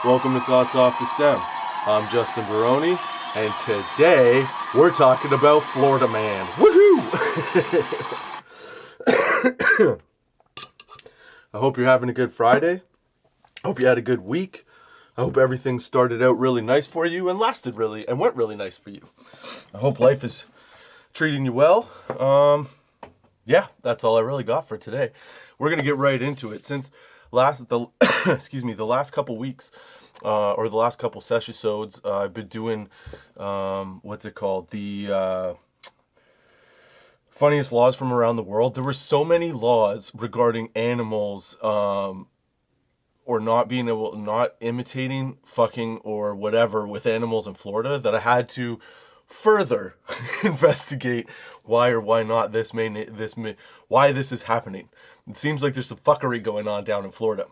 Welcome to Thoughts Off the Stem. I'm Justin Barone, and today we're talking about Florida Man. Woohoo! I hope you're having a good Friday. I hope you had a good week. I hope everything started out really nice for you and went really nice for you. I hope life is treating you well. Yeah, that's all I really got for today. We're gonna get right into it. Since the last couple weeks, or the last couple sessions, I've been doing the funniest laws from around the world. There were so many laws regarding animals, or not imitating, fucking, or whatever with animals in Florida that I had to further investigate why or why not why this is happening. It seems like there's some fuckery going on down in Florida.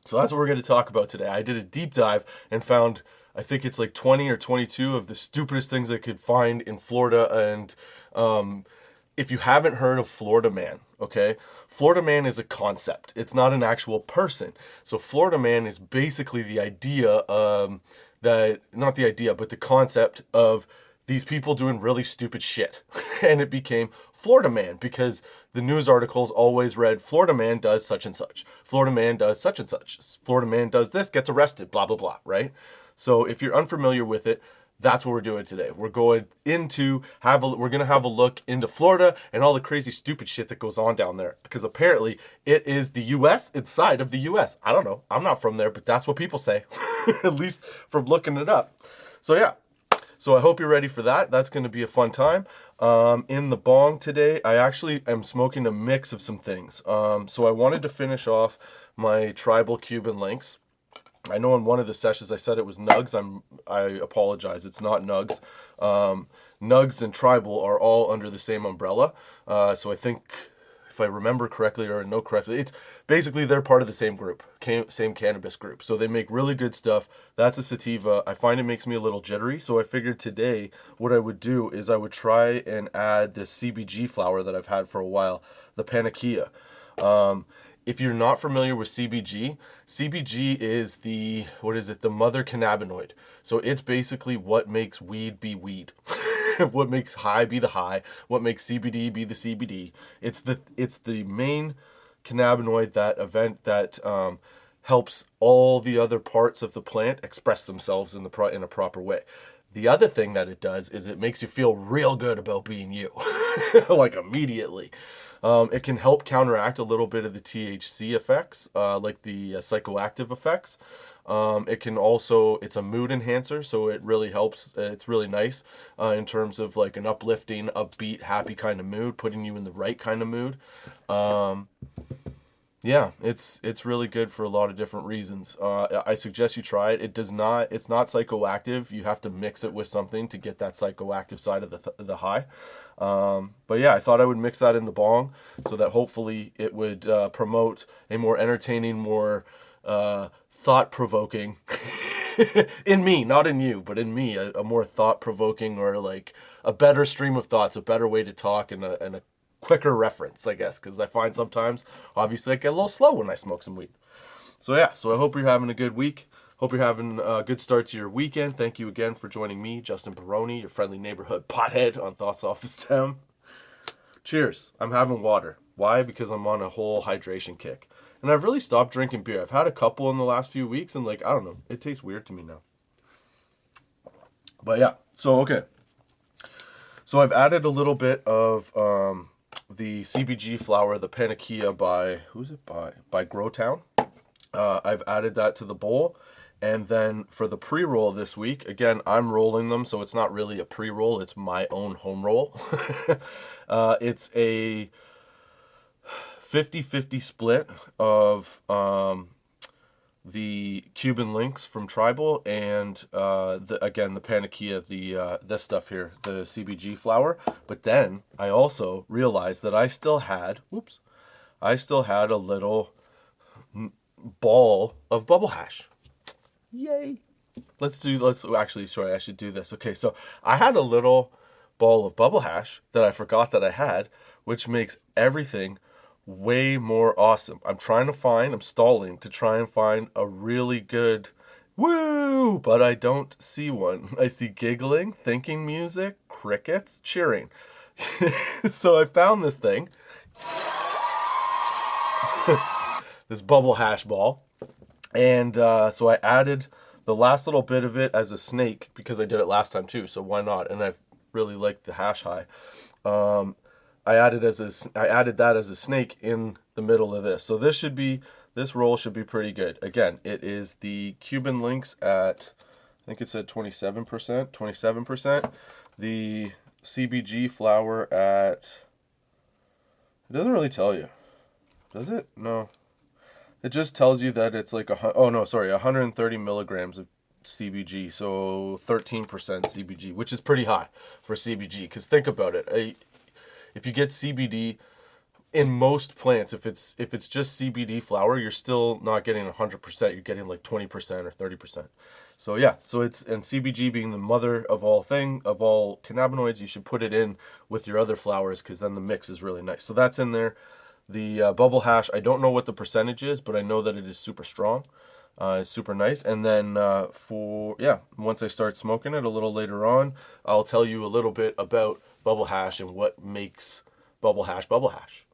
So that's what we're going to talk about today. I did a deep dive and found, I think it's like 20 or 22 of the stupidest things I could find in Florida. And if you haven't heard of Florida Man, okay, Florida Man is a concept. It's not an actual person. So Florida Man is basically the idea, but the concept of these people doing really stupid shit. And it became Florida Man because the news articles always read, Florida Man does such and such. Florida Man does such and such. Florida Man does this, gets arrested, blah, blah, blah, right? So if you're unfamiliar with it, that's what we're doing today. We're going to have a look into Florida and all the crazy stupid shit that goes on down there. Because apparently it is the U.S. inside of the U.S. I don't know. I'm not from there, but that's what people say. At least from looking it up. So yeah. So I hope you're ready for that. That's going to be a fun time. In the bong today, I actually am smoking a mix of some things. So I wanted to finish off my tribal Cuban links. I know in one of the sessions I said it was nugs. I apologize. It's not nugs. Nugs and tribal are all under the same umbrella. So I think, if I remember correctly or know correctly, it's basically they're part of the same group, same cannabis group. So they make really good stuff. That's a sativa. I find it makes me a little jittery. So I figured today what I would do is I would try and add this CBG flower that I've had for a while, the Panakia. If you're not familiar with CBG, CBG is the mother cannabinoid. So it's basically what makes weed be weed. What makes high be the high, what makes CBD be the CBD. It's the main cannabinoid that helps all the other parts of the plant express themselves in a proper way. The other thing that it does is it makes you feel real good about being you, like immediately. It can help counteract a little bit of the THC effects, like the psychoactive effects. It's a mood enhancer, so it really helps. It's really nice in terms of like an uplifting, upbeat, happy kind of mood, putting you in the right kind of mood. Yeah, it's really good for a lot of different reasons. I suggest you try it. It's not psychoactive. You have to mix it with something to get that psychoactive side of the high. But yeah, I thought I would mix that in the bong so that hopefully it would promote a more entertaining, more thought-provoking, in me, not in you, but in me, a more thought-provoking or like a better stream of thoughts, a better way to talk and a quicker reference, I guess, because I find sometimes, obviously, I get a little slow when I smoke some weed. So yeah, I hope you're having a good week. Hope you're having a good start to your weekend. Thank you again for joining me, Justin Barone, your friendly neighborhood pothead on Thoughts Off the Stem. Cheers. I'm having water. Why? Because I'm on a whole hydration kick. And I've really stopped drinking beer. I've had a couple in the last few weeks, and I don't know, it tastes weird to me now. But yeah, okay. So I've added a little bit of the CBG flower, the Panakia by Growtown. I've added that to the bowl. And then for the pre-roll this week, again, I'm rolling them, so it's not really a pre-roll. It's my own home roll. It's a 50-50 split of the Cuban links from Tribal and the Panakia, this stuff here, the CBG flower. But then I also realized that I still had a little ball of bubble hash. Yay! I should do this. Okay, so I had a little ball of bubble hash that I forgot that I had, which makes everything way more awesome. I'm stalling to try and find a really good Woo! But I don't see one. I see giggling, thinking music, crickets, cheering. So I found this thing, this bubble hash ball. And so I added the last little bit of it as a snake because I did it last time too. So why not? And I really liked the hash high. I added that as a snake in the middle of this. So this roll should be pretty good. Again, it is the Cuban links at, I think it said 27%. The CBG flower at, it doesn't really tell you. Does it? No. It just tells you that it's like 130 milligrams of CBG, so 13% CBG, which is pretty high for CBG. Because think about it, if you get CBD in most plants, if it's just CBD flower, you're still not getting 100%. You're getting like 20% or 30%. So yeah, and CBG being the mother of all cannabinoids, you should put it in with your other flowers because then the mix is really nice. So that's in there. The bubble hash, I don't know what the percentage is, but I know that it is super strong. It's super nice. And then once I start smoking it a little later on, I'll tell you a little bit about bubble hash and what makes bubble hash,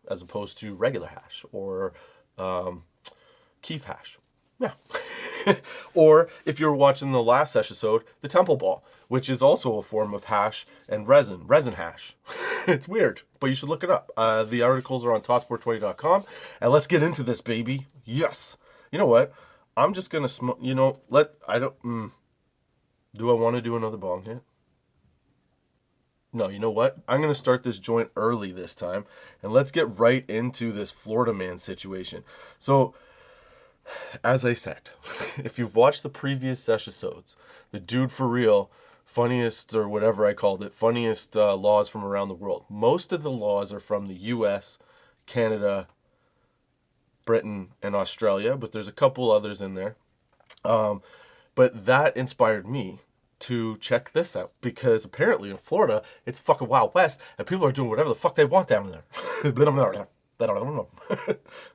as opposed to regular hash or keef hash. Yeah. Or if you're watching the last episode, the temple ball, which is also a form of hash and resin hash. It's weird, but you should look it up. The articles are on tots420.com. And let's get into this, baby. Yes. You know what? I'm just going to smoke, do I want to do another bong hit? No, you know what? I'm going to start this joint early this time. And let's get right into this Florida man situation. So, as I said, if you've watched the previous episodes, the dude for real, funniest or whatever I called it, funniest laws from around the world. Most of the laws are from the US, Canada, Britain, and Australia, but there's a couple others in there. But that inspired me to check this out because apparently in Florida, it's fucking Wild West and people are doing whatever the fuck they want down there.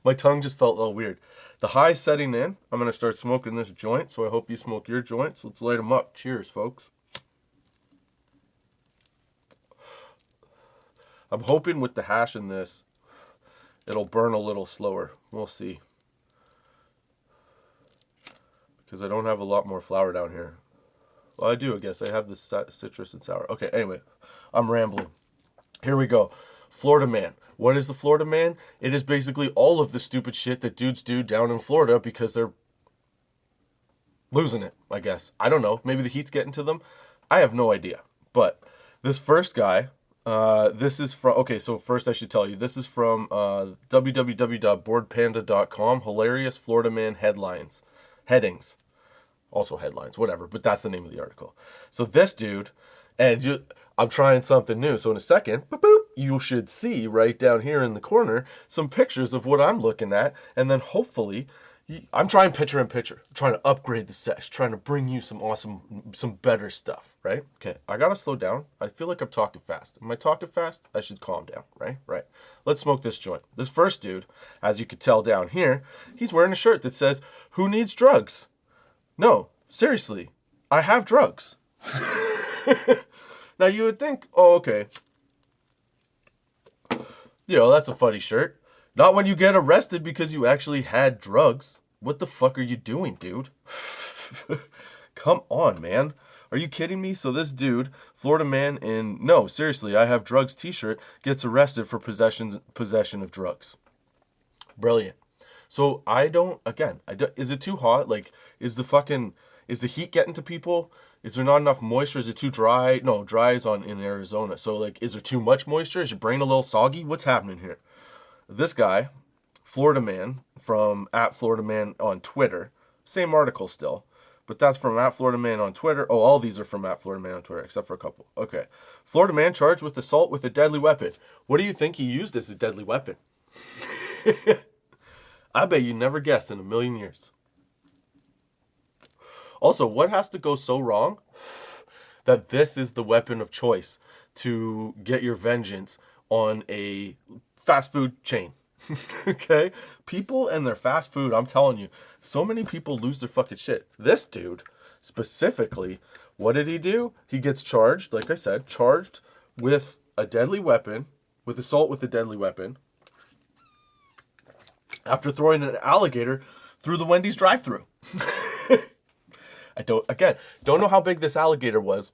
My tongue just felt a little weird. The high's setting in. I'm going to start smoking this joint, so I hope you smoke your joints. Let's light them up. Cheers, folks. I'm hoping with the hash in this, it'll burn a little slower. We'll see. Because I don't have a lot more flour down here. Well, I do, I guess. I have the citrus and sour. Okay, anyway, I'm rambling. Here we go. Florida man. What is the Florida man? It is basically all of the stupid shit that dudes do down in Florida because they're losing it, I guess. I don't know. Maybe the heat's getting to them. I have no idea. But this first guy, this is from, okay, so first I should tell you, this is from www.boardpanda.com. Hilarious Florida man headings. Also headlines, whatever, but that's the name of the article. So this dude, I'm trying something new. So in a second, you should see right down here in the corner some pictures of what I'm looking at. And then hopefully, I'm trying picture in picture. I'm trying to upgrade the sesh, trying to bring you some better stuff, right? Okay, I gotta slow down. I feel like I'm talking fast. Am I talking fast? I should calm down, right? Right. Let's smoke this joint. This first dude, as you could tell down here, he's wearing a shirt that says, "Who needs drugs?" No, seriously, I have drugs. Now you would think, oh, okay. That's a funny shirt. Not when you get arrested because you actually had drugs. What the fuck are you doing, dude? Come on, man. Are you kidding me? So this dude, Florida man no, seriously, I have drugs t-shirt, gets arrested for possession of drugs. Brilliant. So is it too hot? Like, is the heat getting to people? Is there not enough moisture? Is it too dry? No, dry is in Arizona. So, like, is there too much moisture? Is your brain a little soggy? What's happening here? This guy, Florida man, from @FloridaMan on Twitter. Same article still. But that's from @FloridaMan on Twitter. Oh, all these are from @FloridaMan on Twitter, except for a couple. Okay. Florida man charged with assault with a deadly weapon. What do you think he used as a deadly weapon? I bet you never guess in a million years. Also, what has to go so wrong that this is the weapon of choice to get your vengeance on a fast food chain? Okay? People and their fast food, I'm telling you, so many people lose their fucking shit. This dude, specifically, what did he do? He gets charged, like I said, charged with a deadly weapon, with assault with a deadly weapon, after throwing an alligator through the Wendy's drive-thru. Don't know how big this alligator was,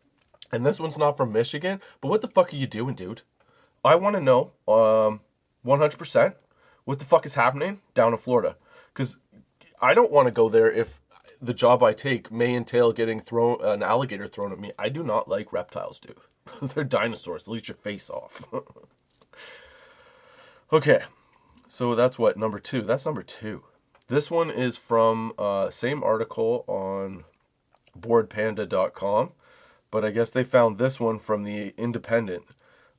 and this one's not from Michigan, but what the fuck are you doing, dude? I want to know, 100%, what the fuck is happening down in Florida? Because I don't want to go there if the job I take may entail getting an alligator thrown at me. I do not like reptiles, dude. They're dinosaurs. They'll eat your face off. Okay, so that's what, number 2. That's number 2. This one is from same article on boardpanda.com, but I guess they found this one from the Independent.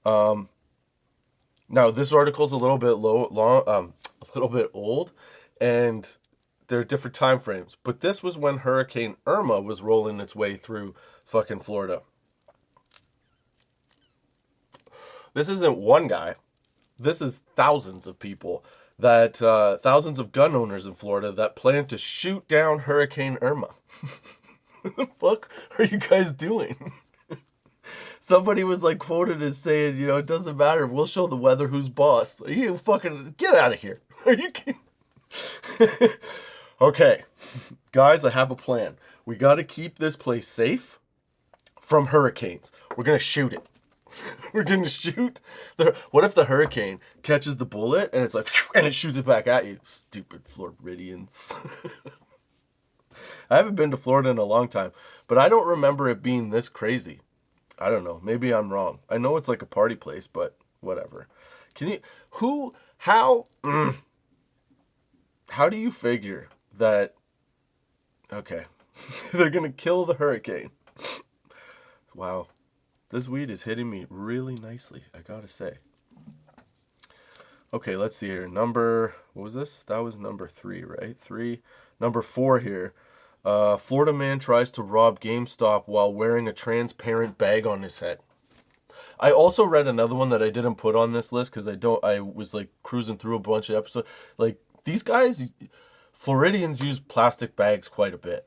Now this article's a little bit a little bit old, and there are different time frames. But this was when Hurricane Irma was rolling its way through fucking Florida. This isn't one guy. This is thousands of people thousands of gun owners in Florida that plan to shoot down Hurricane Irma. What the fuck are you guys doing? Somebody was like quoted as saying, it doesn't matter. We'll show the weather who's boss. Are you fucking get out of here? Are you kidding? Okay, guys, I have a plan. We got to keep this place safe from hurricanes. We're going to shoot it. We're going to shoot. What if the hurricane catches the bullet and it's like, and it shoots it back at you? Stupid Floridians. I haven't been to Florida in a long time, but I don't remember it being this crazy. I don't know. Maybe I'm wrong. I know it's like a party place, but whatever. How do you figure that, okay, they're going to kill the hurricane? Wow. This weed is hitting me really nicely, I gotta say. Okay, let's see here. What was this? That was number 3, right? 3. Number 4 here. Florida man tries to rob GameStop while wearing a transparent bag on his head. I also read another one that I didn't put on this list because I was like cruising through a bunch of episodes. Like, these guys, Floridians use plastic bags quite a bit.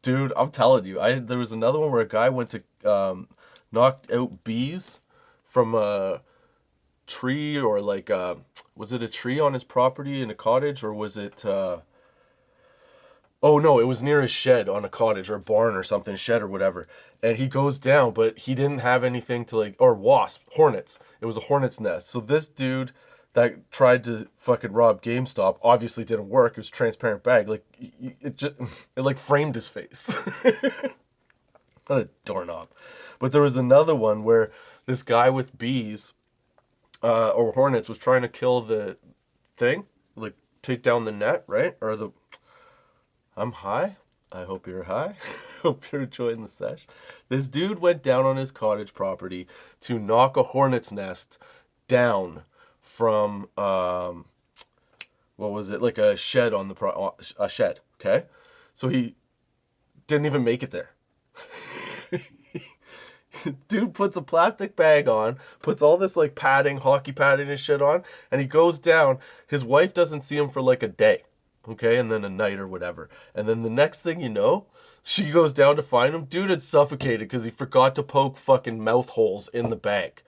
Dude, I'm telling you, there was another one where a guy went to knocked out bees from a tree, or like was it a tree on his property in a cottage, or was it oh no, it was near his shed on a cottage or a barn or something, shed or whatever. And he goes down, but he didn't have anything to hornets. It was a hornet's nest. So this dude that tried to fucking rob GameStop obviously didn't work. It was a transparent bag. Like, it like framed his face. What a doorknob. But there was another one where this guy with bees or hornets was trying to kill the thing, like take down the net, right? I'm high. I hope you're high. Hope you're enjoying the sesh. This dude went down on his cottage property to knock a hornet's nest down from what was it? Like a shed on a shed. Okay, so he didn't even make it there. Dude puts a plastic bag on, puts all this like padding, hockey padding and shit on, and he goes down. His wife doesn't see him for like a day, okay, and then a night or whatever. And then the next thing you know, she goes down to find him. Dude had suffocated because he forgot to poke fucking mouth holes in the bag.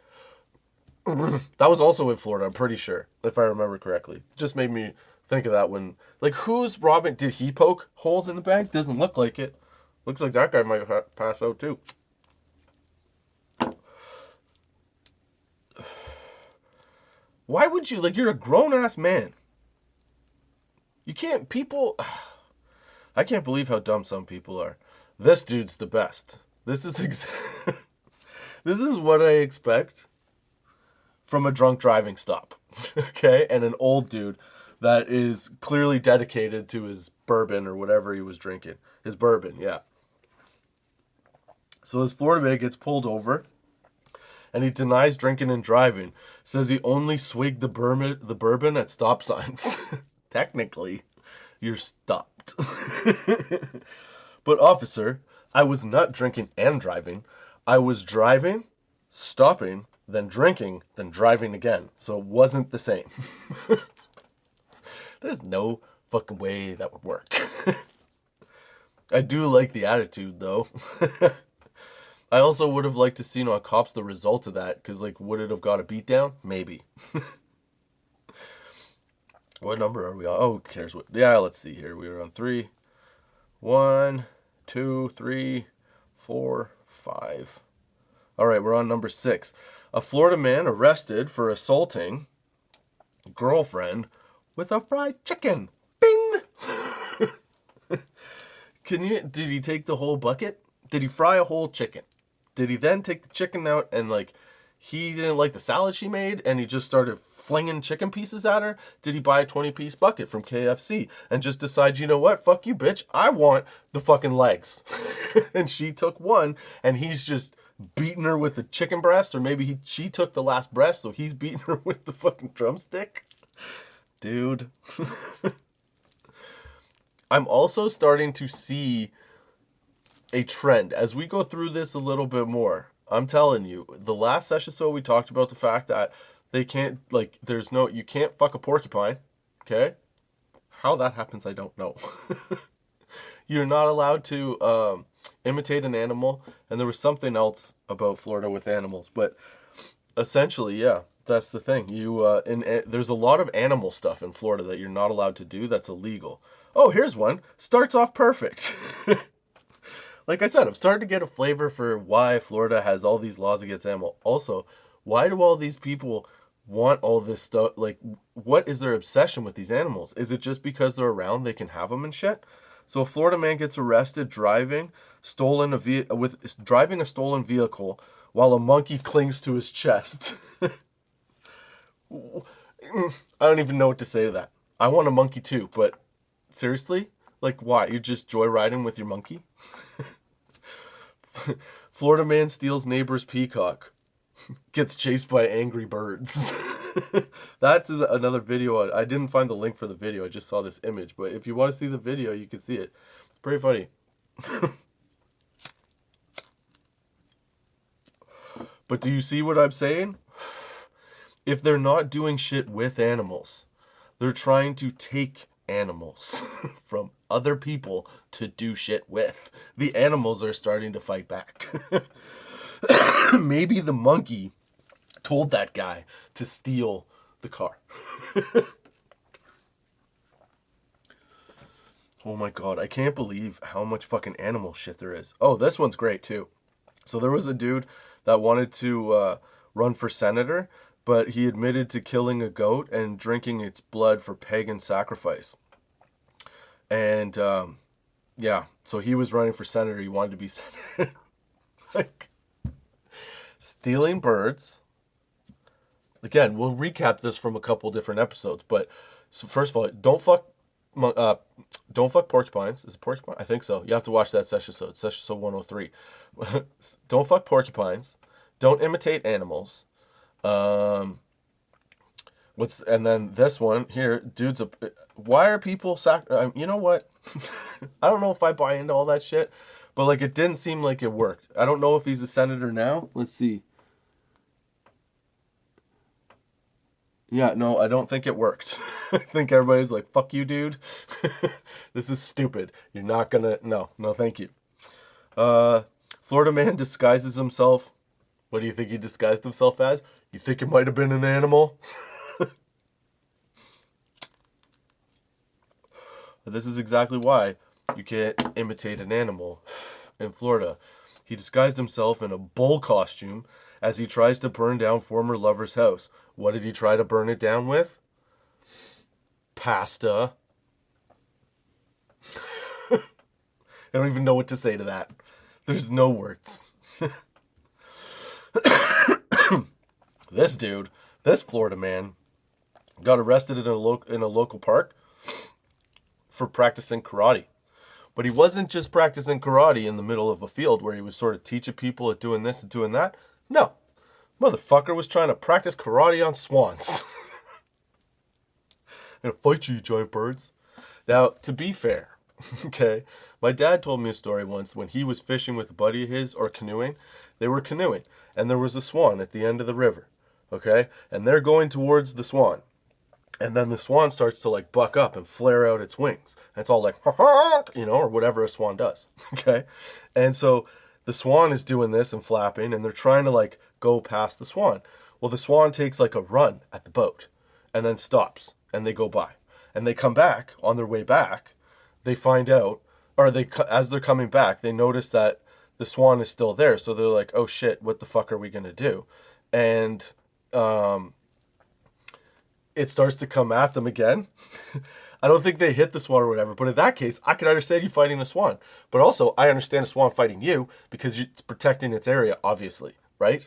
That was also in Florida, I'm pretty sure, if I remember correctly. Just made me think of that when, like, who's robbing? Did he poke holes in the bag? Doesn't look like it. Looks like that guy might pass out too. Why would you, like, you're a grown-ass man. You can't, I can't believe how dumb some people are. This dude's the best. This is this is what I expect from a drunk driving stop. Okay? And an old dude that is clearly dedicated to his bourbon or whatever he was drinking. His bourbon, yeah. So this Florida man gets pulled over, and he denies drinking and driving. Says he only swigged the bourbon at stop signs. Technically, you're stopped. But officer, I was not drinking and driving. I was driving, stopping, then drinking, then driving again. So it wasn't the same. There's no fucking way that would work. I do like the attitude, though. I also would have liked to seen on Cops the result of that, because, like, would it have got a beat down? Maybe. What number are we on? Oh, who cares what? Yeah, let's see here. We were on 3. 1, 2, 3, 4, 5. All right, we're on number 6. A Florida man arrested for assaulting girlfriend with a fried chicken. Bing! Did he take the whole bucket? Did he fry a whole chicken? Did he then take the chicken out and, like, he didn't like the salad she made and he just started flinging chicken pieces at her? Did he buy a 20-piece bucket from KFC and just decide, you know what, fuck you, bitch, I want the fucking legs? And she took one and he's just beating her with the chicken breast, or maybe she took the last breast, so he's beating her with the fucking drumstick? Dude. I'm also starting to see a trend as we go through this a little bit more. I'm telling you, the last session so we talked about the fact that they can't, like, you can't fuck a porcupine, okay? How that happens, I don't know. You're not allowed to imitate an animal, and there was something else about Florida with animals, but essentially, yeah, that's the thing. There's a lot of animal stuff in Florida that you're not allowed to do that's illegal. Oh, here's one. Starts off perfect. Like I said, I'm starting to get a flavor for why Florida has all these laws against animals. Also, why do all these people want all this stuff? Like, what is their obsession with these animals? Is it just because they're around, they can have them and shit? So a Florida man gets arrested driving a stolen vehicle while a monkey clings to his chest. I don't even know what to say to that. I want a monkey too, but seriously? Like, why? You're just joyriding with your monkey? Florida man steals neighbor's peacock. Gets chased by angry birds. That's another video. I didn't find the link for the video. I just saw this image. But if you want to see the video, you can see it. It's pretty funny. But do you see what I'm saying? If they're not doing shit with animals, they're trying to take animals from other people to do shit with. The animals are starting to fight back. Maybe the monkey told that guy to steal the car. Oh my god, I can't believe how much fucking animal shit there is. Oh, this one's great too. So there was a dude that wanted to run for senator, but he admitted to killing a goat and drinking its blood for pagan sacrifice. And, yeah, so he was running for senator. He wanted to be senator. Like, stealing birds. Again, we'll recap this from a couple different episodes. But, so first of all, don't fuck porcupines. Is it porcupine? I think so. You have to watch that session 103. Don't fuck porcupines. Don't imitate animals. And then this one here, dude's why are people you know what? I don't know if I buy into all that shit, but like it didn't seem like it worked. I don't know if he's a senator now. Let's see. Yeah, no, I don't think it worked. I think everybody's like, fuck you, dude. This is stupid. You're not gonna, no, thank you. Florida man disguises himself. What do you think he disguised himself as? You think it might have been an animal? But this is exactly why you can't imitate an animal in Florida. He disguised himself in a bull costume as he tries to burn down former lover's house. What did he try to burn it down with? Pasta. I don't even know what to say to that. There's no words. This dude, this Florida man, got arrested in a local park for practicing karate. But he wasn't just practicing karate in the middle of a field where he was sort of teaching people at doing this and doing that. No. Motherfucker was trying to practice karate on swans. I'm gonna fight you, you giant birds. Now, to be fair, okay, my dad told me a story once when he was fishing with a buddy of his, or canoeing. They were canoeing, and there was a swan at the end of the river, okay? And they're going towards the swan. And then the swan starts to like buck up and flare out its wings. And it's all like, ha ha, you know, or whatever a swan does. Okay. And so the swan is doing this and flapping, and they're trying to like go past the swan. Well, the swan takes like a run at the boat and then stops, and they go by. And they come back. On their way back, they find out, or as they're coming back, they notice that the swan is still there. So they're like, oh shit, what the fuck are we going to do? And it starts to come at them again. I don't think they hit the swan or whatever, but in that case, I can understand you fighting the swan. But also, I understand a swan fighting you because it's protecting its area, obviously, right?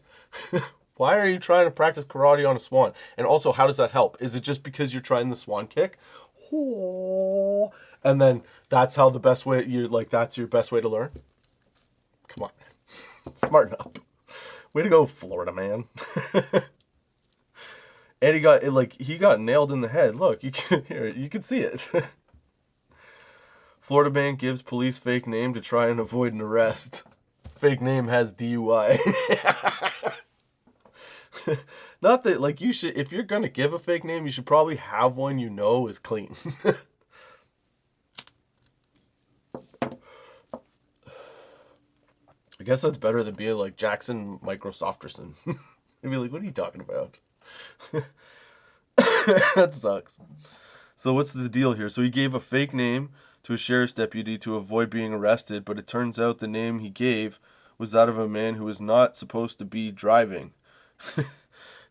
Why are you trying to practice karate on a swan? And also, how does that help? Is it just because you're trying the swan kick? And then that's how the best way, that's your best way to learn? Come on. Smarten up. Way to go, Florida man. And he got nailed in the head. Look, you can see it. Florida man gives police fake name to try and avoid an arrest. Fake name has DUI. Not that, like, you should, if you're gonna give a fake name, you should probably have one you know is clean. I guess that's better than being like Jackson Microsofterson. They'd be like, what are you talking about? That sucks. So what's the deal here? So he gave a fake name to a sheriff's deputy to avoid being arrested, but it turns out the name he gave was that of a man who was not supposed to be driving.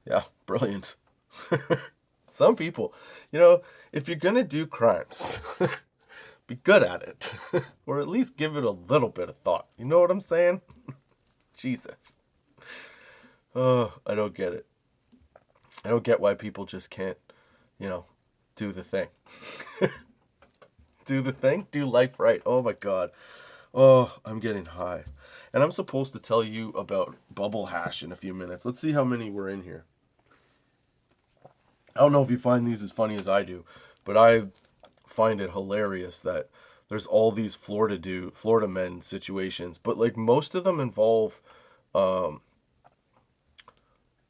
Yeah, brilliant. Some people, if you're gonna do crimes, be good at it. Or at least give it a little bit of thought. You know what I'm saying? Jesus. Oh, I don't get it. I don't get why people just can't, do the thing. Do the thing? Do life right. Oh my God. Oh, I'm getting high. And I'm supposed to tell you about bubble hash in a few minutes. Let's see how many were in here. I don't know if you find these as funny as I do, but I find it hilarious that there's all these Florida men situations, but like most of them involve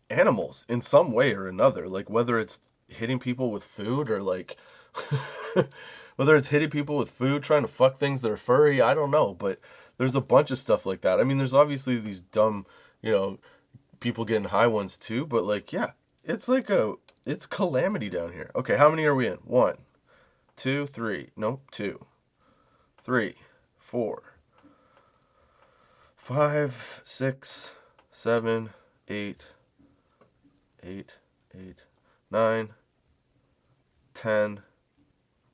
animals in some way or another, like whether it's hitting people with food or like whether it's hitting people with food, trying to fuck things that are furry, I don't know, but there's a bunch of stuff like that. I mean, there's obviously these dumb, people getting high ones too, but like, yeah, it's like it's calamity down here. Okay, how many are we in? 1, 2, 3, no, 2, 3, 4, 5, 6, 7, 8, 9, 10,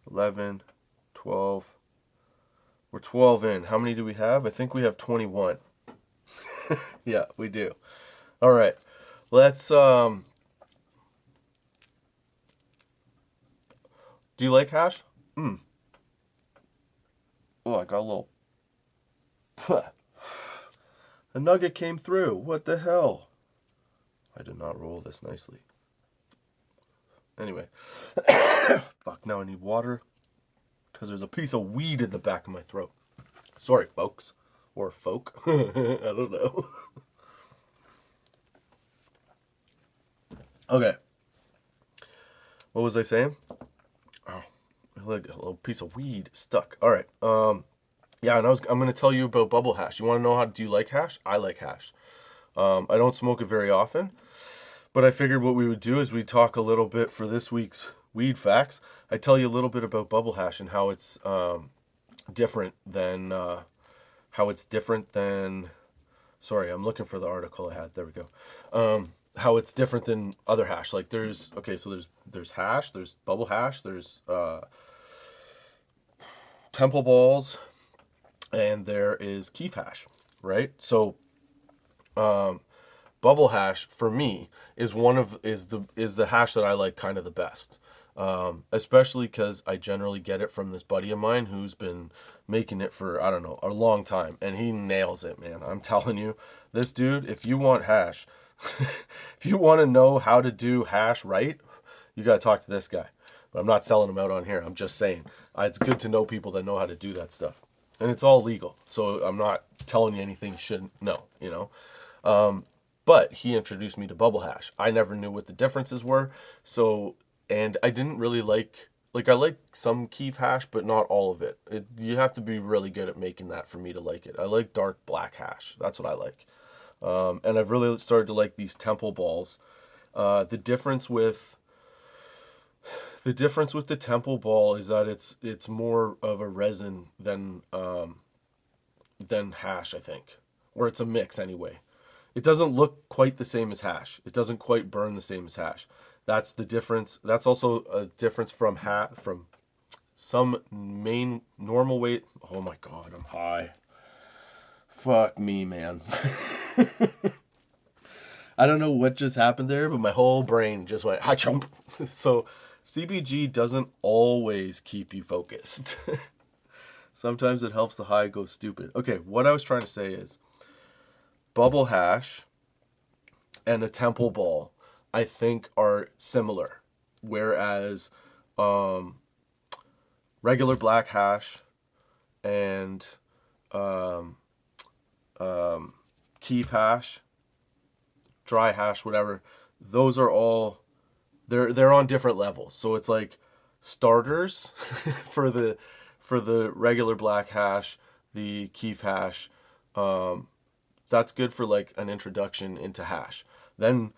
11, 12. We're 12 in. How many do we have? I think we have 21. Yeah, we do. All right. Let's do you like hash? Oh, I got a little a nugget came through. What the hell? I did not roll this nicely. Anyway. Fuck, now I need water. Because there's a piece of weed in the back of my throat. Sorry, folks. Or folk. I don't know. Okay. What was I saying? Oh, like a little piece of weed stuck. All right. Yeah, and I'm going to tell you about bubble hash. You want to know do you like hash? I like hash. I don't smoke it very often. But I figured what we would do is we'd talk a little bit for this week's weed facts. I tell you a little bit about bubble hash and how it's different than sorry, I'm looking for the article I had. There we go. How it's different than other hash. Like there's hash, there's bubble hash, there's temple balls, and there is keef hash, right? So bubble hash for me is the hash that I like kind of the best. Especially because I generally get it from this buddy of mine who's been making it for, I don't know, a long time. And he nails it, man. I'm telling you, this dude, if you want hash, if you want to know how to do hash right, you got to talk to this guy. But I'm not selling him out on here. I'm just saying, it's good to know people that know how to do that stuff. And it's all legal. So I'm not telling you anything you shouldn't know, But he introduced me to bubble hash. I never knew what the differences were. So and I didn't really like I like some keef hash, but not all of it. You have to be really good at making that for me to like it. I like dark black hash. That's what I like. And I've really started to like these temple balls. The difference with the temple ball is that it's more of a resin than hash, I think, or it's a mix anyway. It doesn't look quite the same as hash. It doesn't quite burn the same as hash. That's the difference. That's also a difference from some main normal weight. Oh my god, I'm high. Fuck me, man. I don't know what just happened there, but my whole brain just went ha chump. So CBG doesn't always keep you focused. Sometimes it helps the high go stupid. Okay, what I was trying to say is bubble hash and a temple ball, I think, are similar. Whereas regular black hash and keef hash, dry hash, whatever, those are all they're on different levels. So it's like starters for the regular black hash, the keef hash. That's good for like an introduction into hash. Then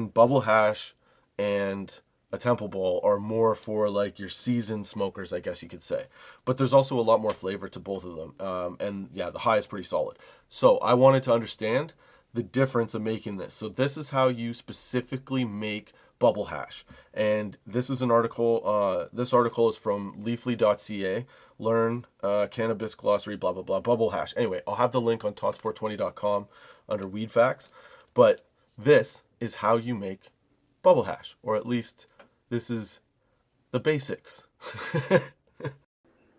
bubble hash and a temple ball are more for like your seasoned smokers, I guess you could say. But there's also a lot more flavor to both of them. And yeah, the high is pretty solid. So I wanted to understand the difference of making this. So this is how you specifically make bubble hash. And this is an article, this article is from leafly.ca. Learn cannabis glossary, blah, blah, blah, bubble hash. Anyway, I'll have the link on tots420.com under weed facts. But this is how you make bubble hash, or at least this is the basics.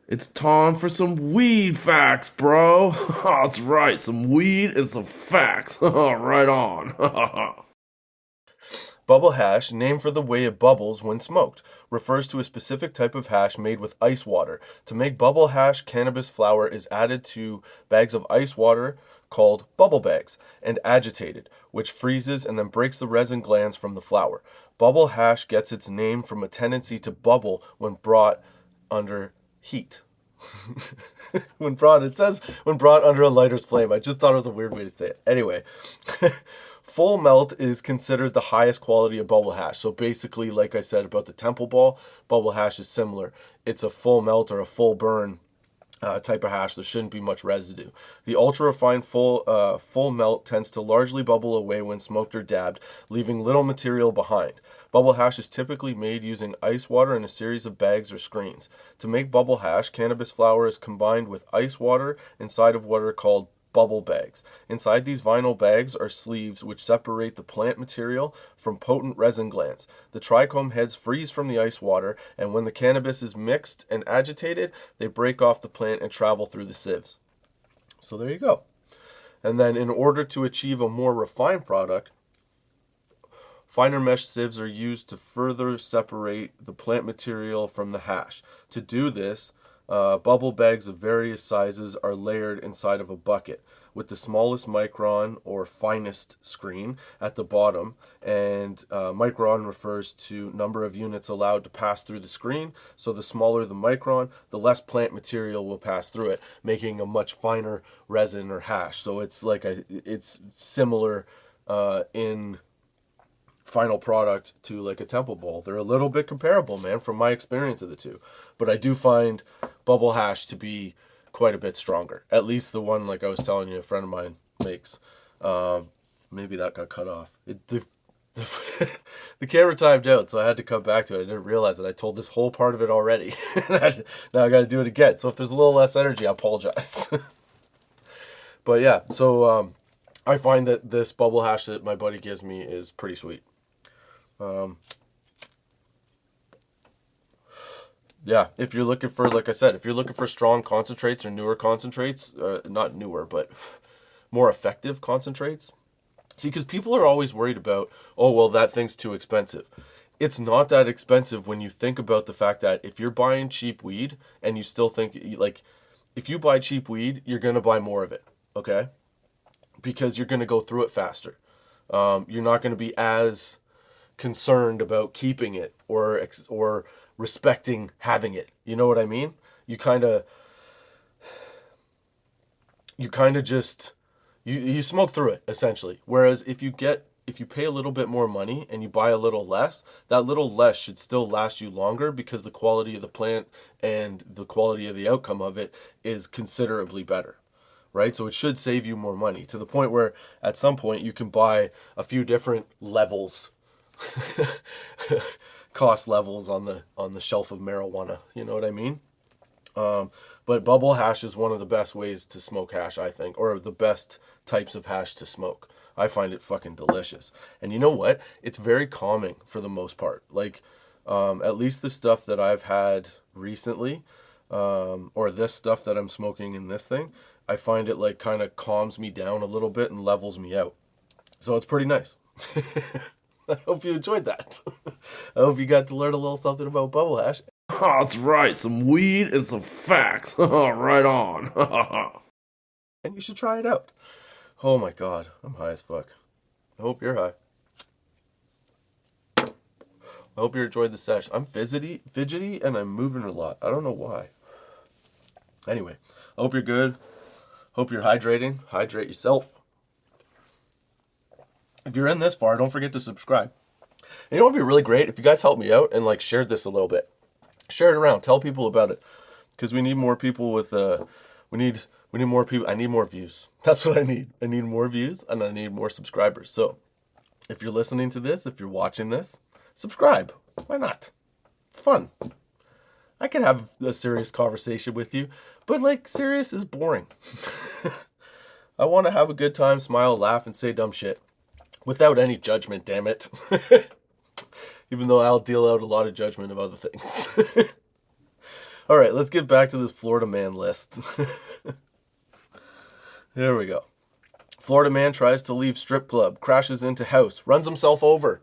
It's time for some weed facts, bro. That's right, some weed and some facts. Right on. Bubble hash, named for the way it bubbles when smoked, refers to a specific type of hash made with ice water. To make bubble hash, cannabis flower is added to bags of ice water called bubble bags and agitated, which freezes and then breaks the resin glands from the flower. Bubble hash gets its name from a tendency to bubble when brought under heat. When brought under a lighter's flame. I just thought it was a weird way to say it. Anyway, full melt is considered the highest quality of bubble hash. So basically, like I said about the temple ball, bubble hash is similar. It's a full melt or a full burn type of hash. There shouldn't be much residue. The ultra refined full melt tends to largely bubble away when smoked or dabbed, leaving little material behind. Bubble hash is typically made using ice water in a series of bags or screens. To make bubble hash, cannabis flower is combined with ice water inside of what are called bubble bags. Inside these vinyl bags are sleeves which separate the plant material from potent resin glands. The trichome heads freeze from the ice water, and when the cannabis is mixed and agitated, they break off the plant and travel through the sieves. So there you go. And then in order to achieve a more refined product, finer mesh sieves are used to further separate the plant material from the hash. To do this, bubble bags of various sizes are layered inside of a bucket, with the smallest micron or finest screen at the bottom, and micron refers to number of units allowed to pass through the screen. So the smaller the micron, the less plant material will pass through it, making a much finer resin or hash. So it's like it's similar in final product to like a temple ball. They're a little bit comparable, man, from my experience of the two. But I do find bubble hash to be quite a bit stronger. At least the one, like I was telling you, a friend of mine makes. Maybe that got cut off. The camera timed out, so I had to come back to it. I didn't realize that I told this whole part of it already. Now I got to do it again. So if there's a little less energy, I apologize. But yeah, so I find that this bubble hash that my buddy gives me is pretty sweet. Yeah, if you're looking for, like I said, if you're looking for strong concentrates or newer concentrates, not newer, but more effective concentrates. See, because people are always worried about, oh, well, that thing's too expensive. It's not that expensive when you think about the fact that if you're buying cheap weed and you still think, like, if you buy cheap weed, you're going to buy more of it, okay? Because you're going to go through it faster. You're not going to be as concerned about keeping it or respecting having it. You know what I mean? You kind of just you smoke through it essentially. Whereas if you pay a little bit more money and you buy a little less, that little less should still last you longer because the quality of the plant and the quality of the outcome of it is considerably better. Right? So it should save you more money to the point where at some point you can buy a few different levels, cost levels on the shelf of marijuana. You know what I mean? But bubble hash is one of the best ways to smoke hash, I think, or the best types of hash to smoke. I find it fucking delicious. And you know what? It's very calming for the most part. Like, at least the stuff that I've had recently, or this stuff that I'm smoking in this thing, I find it like kind of calms me down a little bit and levels me out. So it's pretty nice. I hope you enjoyed that. I hope you got to learn a little something about bubble hash. Oh, that's right. Some weed and some facts. Right on. And you should try it out. Oh my god, I'm high as fuck. I hope you're high. I hope you enjoyed the session. I'm fidgety, and I'm moving a lot. I don't know why. Anyway, I hope you're good. Hope you're hydrating. Hydrate yourself. If you're in this far, don't forget to subscribe. And you know what would be really great? If you guys help me out and like shared this a little bit. Share it around. Tell people about it. Because we need more people with we need more people. I need more views. That's what I need. I need more views and I need more subscribers. So if you're listening to this, if you're watching this, subscribe. Why not? It's fun. I can have a serious conversation with you, but like serious is boring. I want to have a good time, smile, laugh, and say dumb shit without any judgment, damn it. Even though I'll deal out a lot of judgment of other things. All right, let's get back to this Florida man list. Here we go. Florida man tries to leave strip club, crashes into house, runs himself over.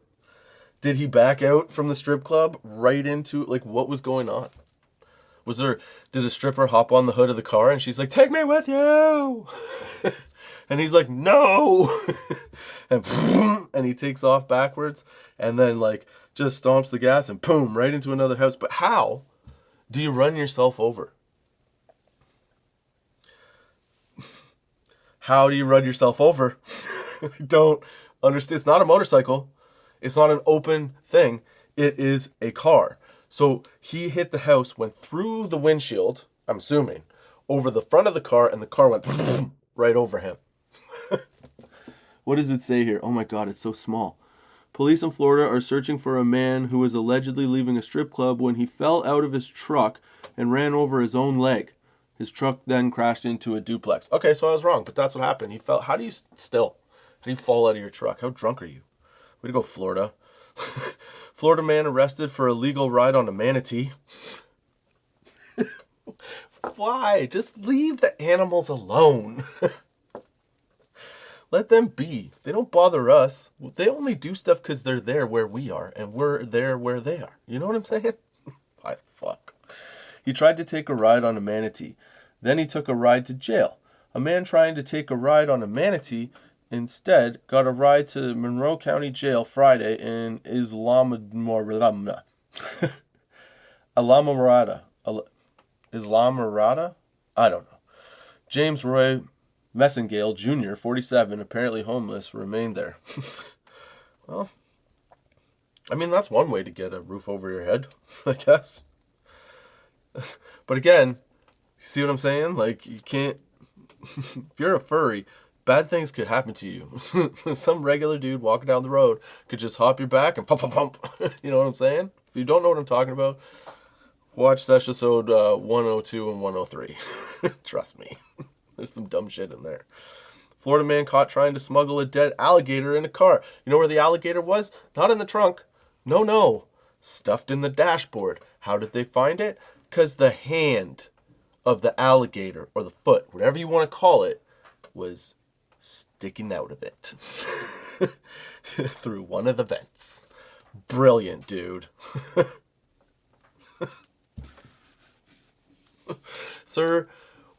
Did he back out from the strip club right into, like, what was going on? Did a stripper hop on the hood of the car and she's like, take me with you? And he's like, no. and he takes off backwards and then like just stomps the gas and boom, right into another house. But how do you run yourself over? How do you run yourself over? I don't understand. It's not a motorcycle. It's not an open thing. It is a car. So he hit the house, went through the windshield, I'm assuming, over the front of the car, and the car went right over him. What does it say here? Oh my God, it's so small. Police in Florida are searching for a man who was allegedly leaving a strip club when he fell out of his truck and ran over his own leg. His truck then crashed into a duplex. Okay, so I was wrong, but that's what happened. He fell. How do you fall out of your truck? How drunk are you? Way to go, Florida. Florida man arrested for illegal ride on a manatee. Why? Just leave the animals alone. Let them be. They don't bother us. They only do stuff because they're there where we are, and we're there where they are. You know what I'm saying? Why the fuck? He tried to take a ride on a manatee. Then he took a ride to jail. A man trying to take a ride on a manatee instead got a ride to Monroe County Jail Friday in Islamorada. Islamorada? I don't know. James Roy Messingale Jr., 47, apparently homeless, remained there. Well, I mean, that's one way to get a roof over your head, I guess. But again, see what I'm saying? Like, you can't... If you're a furry, bad things could happen to you. Some regular dude walking down the road could just hop your back and pump. You know what I'm saying? If you don't know what I'm talking about, watch episode 102 and 103. Trust me. There's some dumb shit in there. Florida man caught trying to smuggle a dead alligator in a car. You know where the alligator was? Not in the trunk. No. Stuffed in the dashboard. How did they find it? Because the hand of the alligator, or the foot, whatever you want to call it, was sticking out of it. Through one of the vents. Brilliant, dude. Sir,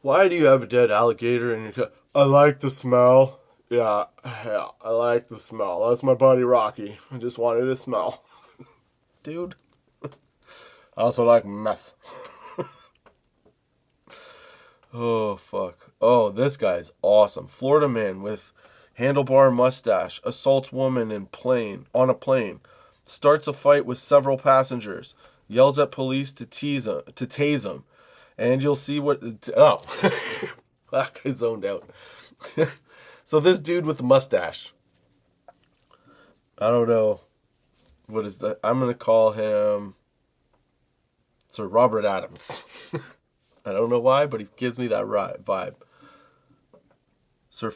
why do you have a dead alligator in your car? I like the smell. Yeah, I like the smell. That's my buddy Rocky. I just wanted to smell. Dude. I also like meth. Oh, fuck. Oh, this guy's awesome. Florida man with handlebar mustache assaults woman on a plane. Starts a fight with several passengers. Yells at police to tase him. And you'll see what... Oh. Fuck, I zoned out. So this dude with the mustache. I don't know. What is that? I'm going to call him Sir Robert Adams. I don't know why, but he gives me that vibe. Sir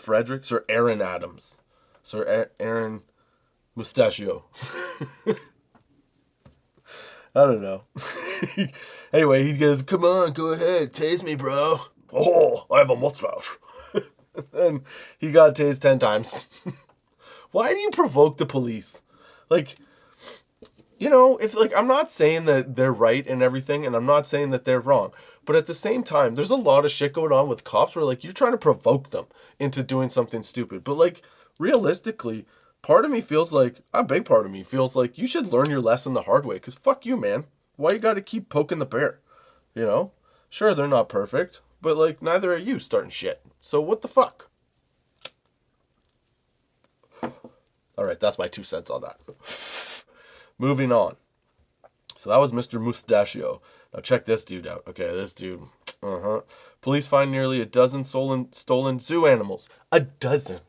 Aaron Adams. Aaron Mustachio. I don't know. Anyway, he goes, come on, go ahead, tase me, bro. Oh, I have a mustache. And he got tased 10 times. Why do you provoke the police? Like, you know, if like, I'm not saying that they're right and everything, and I'm not saying that they're wrong. But at the same time, there's a lot of shit going on with cops where like, you're trying to provoke them into doing something stupid. But like, realistically, a big part of me feels like you should learn your lesson the hard way. Because fuck you, man. Why you got to keep poking the bear? You know? Sure, they're not perfect. But like, neither are you starting shit. So what the fuck? Alright, that's my 2 cents on that. Moving on. So that was Mr. Mustachio. Now check this dude out. Okay, this dude. Police find nearly a dozen stolen zoo animals. A dozen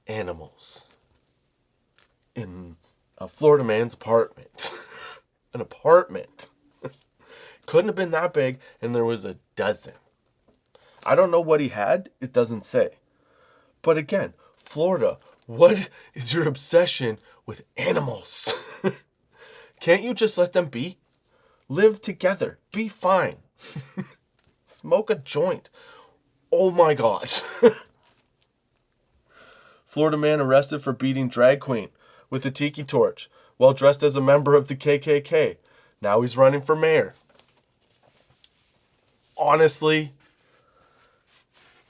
animals in a Florida man's apartment. An apartment. Couldn't have been that big, and there was a dozen. I don't know what he had. It doesn't say. But again, Florida, what is your obsession with animals? Can't you just let them be? Live together. Be fine. Smoke a joint. Oh my God. Florida man arrested for beating drag queen with a tiki torch while dressed as a member of the KKK. Now he's running for mayor. Honestly,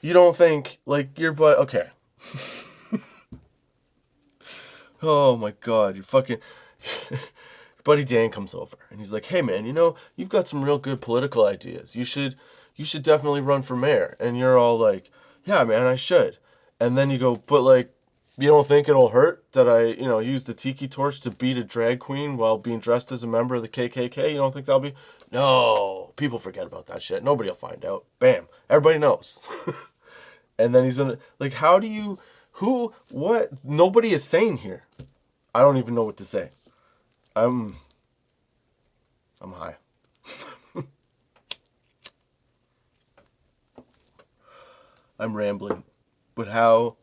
you don't think, like, okay. Oh my God, you fucking... Buddy Dan comes over and he's like, hey man, you know, you've got some real good political ideas. You should definitely run for mayor. And you're all like, yeah man, I should. And then you go, but like, you don't think it'll hurt that I, use the tiki torch to beat a drag queen while being dressed as a member of the KKK? You don't think that'll be... No, people forget about that shit. Nobody will find out. Bam. Everybody knows. And then he's gonna, like, how do you, what? Nobody is saying here. I don't even know what to say. I'm high. I'm rambling. But how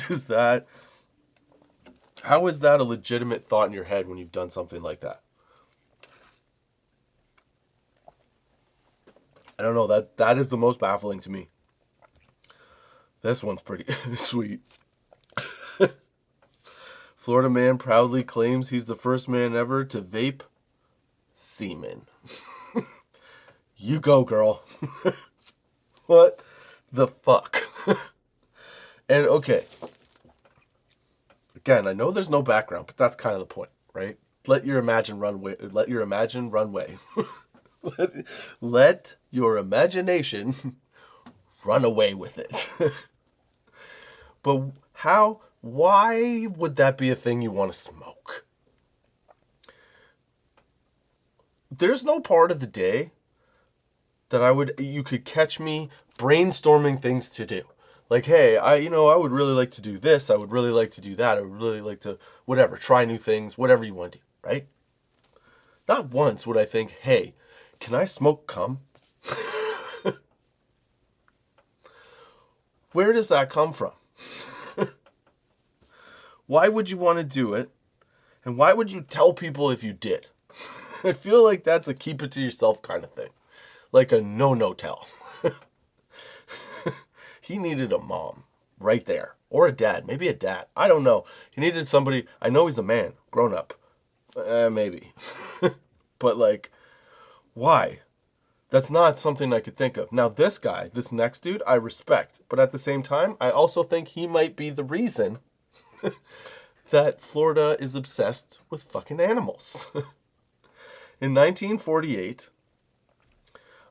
is that a legitimate thought in your head when you've done something like that? I don't know, that is the most baffling to me. This one's pretty sweet. Florida man proudly claims he's the first man ever to vape semen. You go, girl. What the fuck? And okay. Again, I know there's no background, but that's kind of the point, right? Let your imagination run away. Let your imagination run away with it. But why would that be a thing you want to smoke? There's no part of the day that you could catch me brainstorming things to do. Like, hey, I would really like to do this. I would really like to do that. I would really like to, whatever, try new things, whatever you want to do, right? Not once would I think, hey, can I smoke cum? Where does that come from? Why would you want to do it? And why would you tell people if you did? I feel like that's a keep it to yourself kind of thing. Like a no tell. He needed a mom right there. Or a dad. Maybe a dad. I don't know. He needed somebody. I know he's a man. Grown up. Maybe. But like, why? That's not something I could think of. Now, this guy, this next dude, I respect. But at the same time, I also think he might be the reason that Florida is obsessed with fucking animals. In 1948,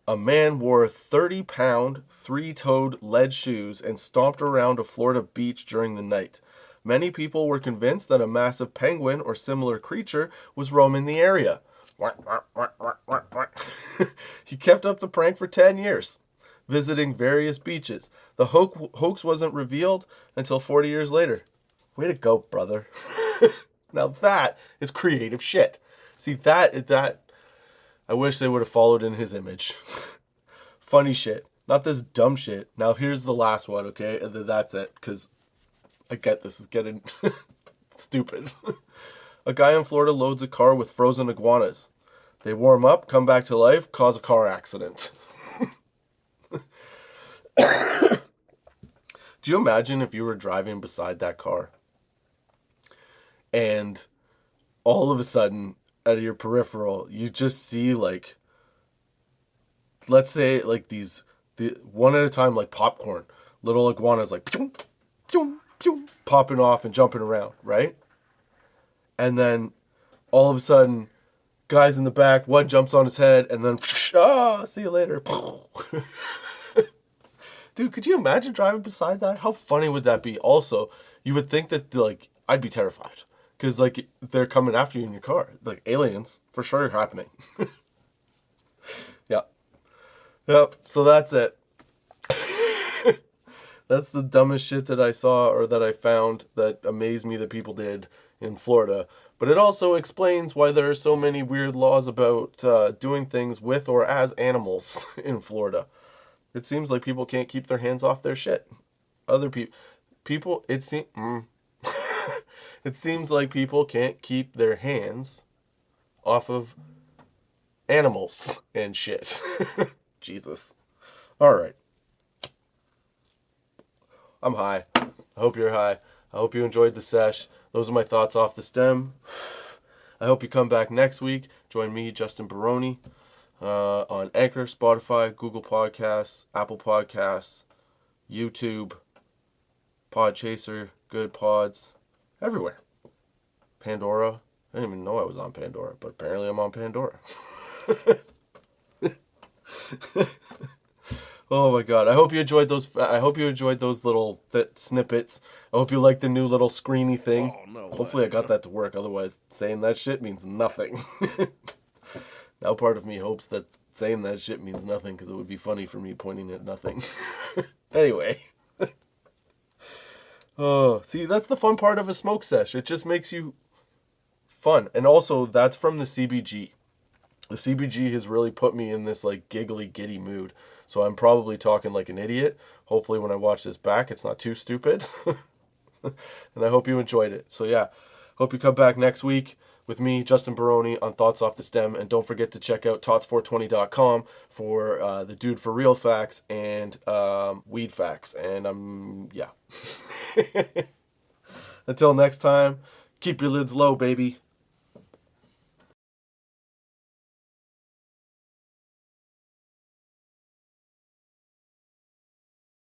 a man wore 30-pound, three-toed lead shoes and stomped around a Florida beach during the night. Many people were convinced that a massive penguin or similar creature was roaming the area. He kept up the prank for 10 years, visiting various beaches. The hoax wasn't revealed until 40 years later. Way to go, brother. Now that is creative shit. See, that I wish they would have followed in his image. Funny shit. Not this dumb shit. Now here's the last one, okay? And then that's it, because I get this is getting stupid. A guy in Florida loads a car with frozen iguanas. They warm up, come back to life, cause a car accident. Do you imagine if you were driving beside that car and all of a sudden, out of your peripheral, you just see, like, let's say, like, one at a time, like popcorn. Little iguanas, like, pew, pew, pew, popping off and jumping around, right? And then, all of a sudden, guys in the back, one jumps on his head, and then, see you later. Dude, could you imagine driving beside that? How funny would that be? Also, you would think that, like, I'd be terrified. Because, like, they're coming after you in your car. Like, aliens, for sure, happening. Yeah. Yep, so that's it. That's the dumbest shit that I saw or that I found that amazed me that people did in Florida. But it also explains why there are so many weird laws about doing things with or as animals in Florida. It seems like people can't keep their hands off their shit. Other people, it seems like people can't keep their hands off of animals and shit. Jesus. All right. I'm high. I hope you're high. I hope you enjoyed the sesh. Those are my thoughts off the stem. I hope you come back next week. Join me, Justin Barone, on Anchor, Spotify, Google Podcasts, Apple Podcasts, YouTube, Podchaser, Good Pods, everywhere. Pandora. I didn't even know I was on Pandora, but apparently I'm on Pandora. Oh my god! I hope you enjoyed those. I hope you enjoyed those little snippets. I hope you like the new little screeny thing. Oh, no Hopefully, way. I got that to work. Otherwise, saying that shit means nothing. Now, part of me hopes that saying that shit means nothing because it would be funny for me pointing at nothing. Anyway. Oh, see, that's the fun part of a smoke sesh. It just makes you fun, and also that's from the CBG. The CBG has really put me in this, like, giggly, giddy mood. So I'm probably talking like an idiot. Hopefully when I watch this back, it's not too stupid. And I hope you enjoyed it. So yeah, hope you come back next week with me, Justin Barone, on Thoughts Off the Stem. And don't forget to check out tots420.com for the Dude for Real facts and weed facts. And yeah. Until next time, keep your lids low, baby.